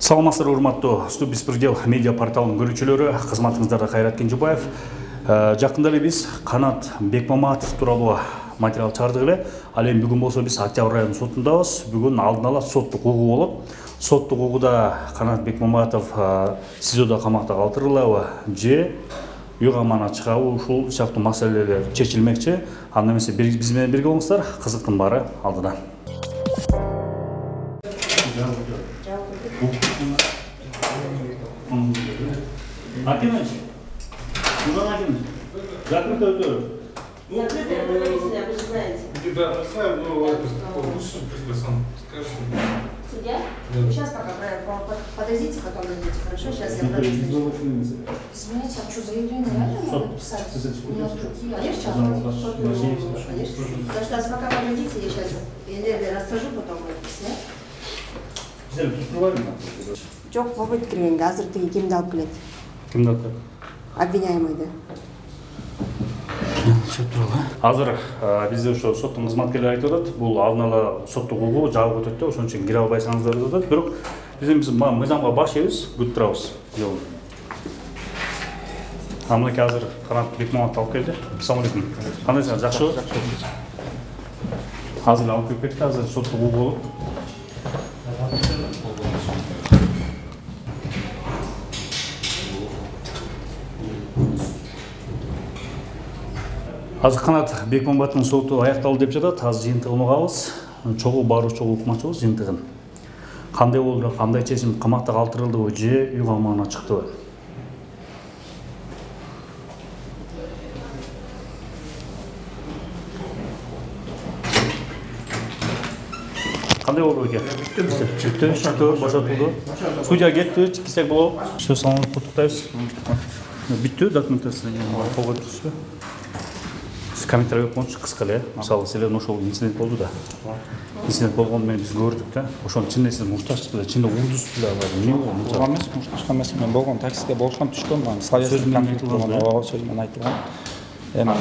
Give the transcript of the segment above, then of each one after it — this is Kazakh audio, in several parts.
Саламатсыздар, урматтуу Стубиспирдел медиа порталынын көрүүчүлөрү, кызматыңыздарда Кайрат Кенжебаев. Жакында эле биз Канат Бекмаматов тууралуу материал чыгардык эле. Ал эми бүгүн болсо биз Октябрь районунун сотундабыз. Бүгүн алдын ала соттук угуу болот. Соттук угууда Канат Бекмаматов СИЗОдо камакта калтырылабы же үй камагына чыгабы, ушул сыяктуу маселелер чечилмекчи. Анда эмесе биз менен бирге болуңуздар, кызыктын баары алдыда. Акимович, Иван Акимович, закрытое тоже. Закрытое помещение, вы же знаете. Да, оставим, но это лучше сам скажешь. Судья? Да. Сейчас пока подойдите, потом найдите. Хорошо, сейчас я пропишу. Извините, а что, заявление реально надо писать? У нас другие. Конечно, конечно. Пока подойдите, я сейчас рассажу, потом буду писать. Жоқ, болбойт киргенге, азыр тиги кимди алып келет? Кимди алып келет? Обвиняемыйды. Азыр бизде ошо соттун кызматкерлери айтып атат, бул алдын ала соттук угуу жабык өтөт да, ошон үчүн кире албайсыңыздар деп атат. Бирок биз мыйзамга баш ийбиз, күтүп турабыз. Мынакей азыр Канат Бекмаматовду алып келди. Ассалам алейкум. Кандайсыңар, жакшыбы? Азыр алып келип кетти, азыр соттук угуу болот. Азыр Канат Бекмаматовдун соту аякталды деп жатат. Азыр жыйынтыгын угабыз. Чогуу баруу чогуу укмакчыбыз жыйынтыгын. Кандай болду, кандай чечим, камакта калтырылдыбы же үй камагына чыктыбы? Кандай болду экен? Бүттү, чыктı, бошотулду. Судья кетти, кисек болобу? Сөз салып куттуктайбыз. Бүттү, документация колго түшүп. Комментарий өкмөчү кыска эле. Мисалы, силер ошол инцидент болду да. Инцидент болгону менен биз көрдүк да. Ошону чын эле сиз мушташсыз беле, чында урдусуз беле бар. Эмне болду? Болгон эмес, мушташкан эмес. Мен болгон таксиде болушкан түшкөн, мен словесный конфликт болгон, сөз менен айтылган. Эми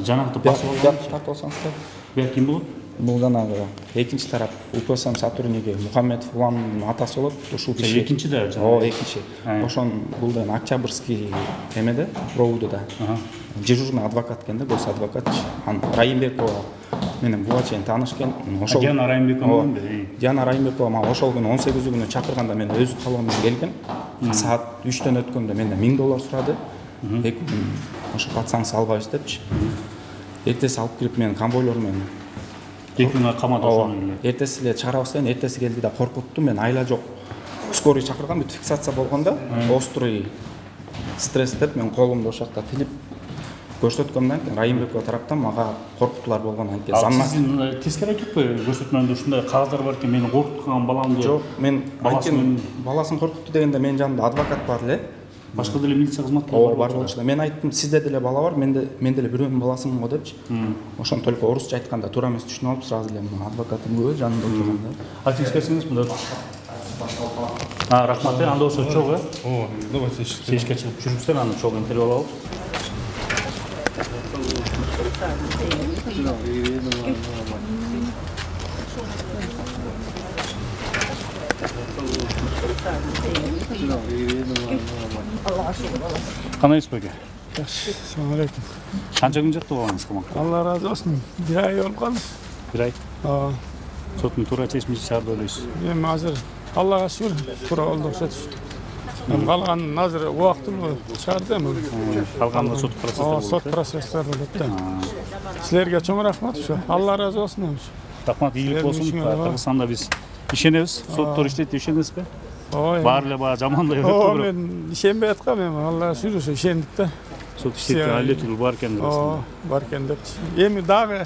жанагы басып тартып алсаңыздар. Бул ким болот? Бул жанагы экинчи тарап УПСМ сотрудниги Мухаммедов Уланын атасы болот. Ушул киши экинчи да экинчи. Ошон бул да Октябрьский эмеде, проводуда. Дежурный адвокат экен да, гос адвокат. Райымбекова менен буга чейин тааныш экен. Ошол Диана Райымбекова Диана Райымбекова мага ошол күнү 18-күнү чакырганда мен өз калоом менен келген. Саат 3-төн өткөндө менден $1000 сурады. Эки күн ошо катсаңыз албайбыз депчи. Эртеси алып кирип мен конвойлор менен эки күн камада ошону. Эртеси эле чыгарабыз деген, эртеси келди да коркутту. Мен айла жок. Скорый чакырган, бүт фиксация болгондо острый стресс деп мен колумду ошол жакта тилип көрсөткөмдөн кийин Райымбекова тараптан мага коркутуулар болгон анткени замна. Сиздин тескери айтыппы көрсөтмөндө ушундай кагаздар бар экен, мени коркуткан баламды. Жок, мен анткени баласын коркутту дегенде менин жанымда адвокат бар эле. Башка деле милиция кызматкерлери бар болчу. Мен айттым, сизде деле бала бар, мен деле бирөөнүн баласымын го депчи. Ошон только орусча айтканда туура эмес түшүнүп алып, сразу эле адвокатым көп жанымда отурганда. Тескерисиңиз мында. Рахмат, анда болсо чогуу. Давайте сешке чыгып жүрүңүздөр, аны чогуу интервью алабыз. Кандайсыз беке? Assalamu alaikum. Канча күн жаттып алгансыз камакта? Allah razı olsun. Bir ay olуп калды. Бир ай. Соттун туура чечими чыгарды ойлойсуз? Эми азыр Аллага шүгүр, туура болду окшойт. Калганын азыр убактылуу чыгарды эми. Калганда сот процесстер болот. Сот процесстер болот да. Силерге чоң рахмат ушу. Allah razı olsun эми. Рахмат, ийгилик болсун. Кыргызстанда биз ишенебиз. Соттор иштейт, ишенесизби? Баары эле баа жамандай өтүп турат. Мен ишенбей аткам эми, Аллага шүгүр иштендик да. Сот иштейт, алетүл бар экен деп. Бар экен депчи. Эми дагы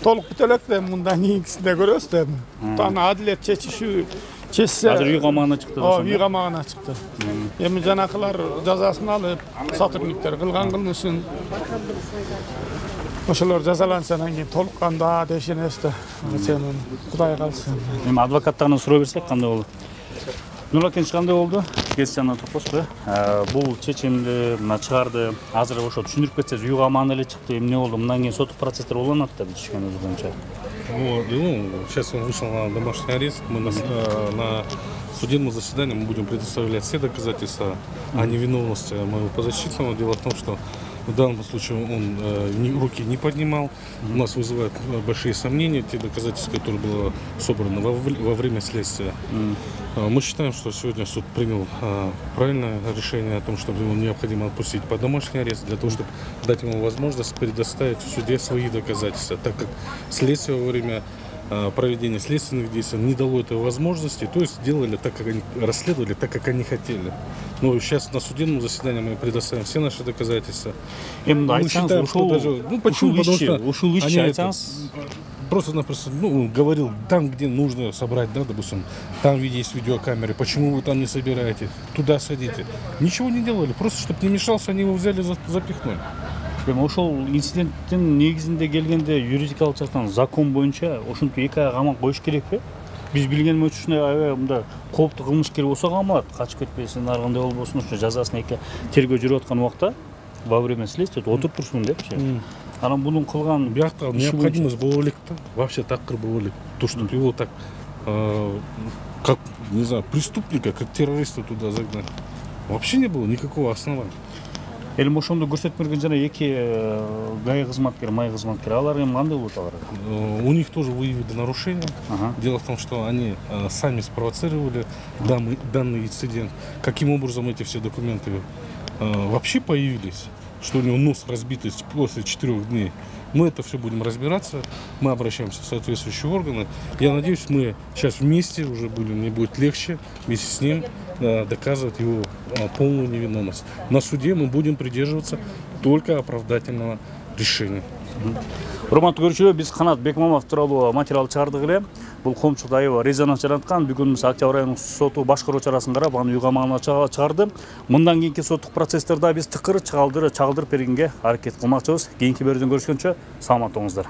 толук бүтө элек да мындан кийинкисинде көрөбүз да эми. Аны адилет чечиши чечсе. Азыр үй камагына чыкты. Үй камагына чыкты. Эми жанакылар жазасын алып, сотрудниктер кылган кылмышын ошолор жазаланса анан кийин толукканда дешенебиз да. Сен Кудай калсын. Эми адвокаттардан суроо берсек кандай болду? Нуракен кандай болду? Кез жана топоспу? Бул чечимди мына чыгарды. Азыр ошо түшүндүрүп кетсеңиз, үй камагына эле чыкты, эмне болду? Мындан кийин соттук процесстер уланат да, түшкөнүбүз боюнча. Сейчас он вышел на домашний арест. Мы на судебном заседании мы будем предоставлять все доказательства о невиновности моего подзащитного. Дело в том, что в данном случае он руки не поднимал. У нас вызывают большие сомнения те доказательства, которые были собраны во время следствия. Мы считаем, что сегодня суд принял правильное решение о том, что ему необходимо отпустить под домашний арест, для того, чтобы дать ему возможность предоставить в суде свои доказательства, так как следствие во время проведения следственных действий не дало этой возможности, то есть делали так, как они расследовали, так, как они хотели. Но сейчас на судебном заседании мы предоставим все наши доказательства. Мы считаем, что даже... почему? Потому что они просто-напросто говорил, там, где нужно собрать, да, допустим, там где есть видеокамеры, почему вы там не собираете, туда садите. Ничего не делали, просто чтобы не мешался, они его взяли, запихнули. Ошол инциденттин негизинде келгенде юридикалык жактан закон боюнча ошентип 2 ай камап коюш керекпи? Биз билгенибиз аябай мындай кооптуу кылмышкер болсо камалат, качып кетпесин, ар кандай болбосун, ушу жазасын 2 тергөө жүрүп аткан убакта во время следствия отуруп турсун депчи. Анан бунун кылган биякта необходимость боло элек да, вообще такыр боло элек. То, что его так как, не знаю, преступника, как террориста туда загнать. Вообще не было никакого основания. Элим ошондо көрсөтүп берген жана 2 ГАИ кызматкер, май кызматкер, алар эми кандай болот алар? У них тоже выявили нарушения. Дело в том, что они сами спровоцировали данный инцидент. Каким образом эти все документы вообще появились, что у него нос разбитый после 4 дней. Мы это все будем разбираться, мы обращаемся в соответствующие органы. Я надеюсь, мы сейчас вместе уже будем, мне будет легче вместе с ним доказывать его полную невиновность. На суде мы будем придерживаться только оправдательного решения. Урматтуу көрүүчүлөр, биз Канат Бекмаматов тууралуу материал чыгардык эле. Бул коомчулукта аябай резонанс жараткан. Бүгүн Октябрь айынын соту башкаруу чарасын карап, аны үй камагына чыгарды. Мындан кийинки соттук процесстерде биз тыкыр чагылдырып бергенге аракет кылмакчыбыз. Кийинки берүүдөн көрүшкөнчө саламат болуңуздар.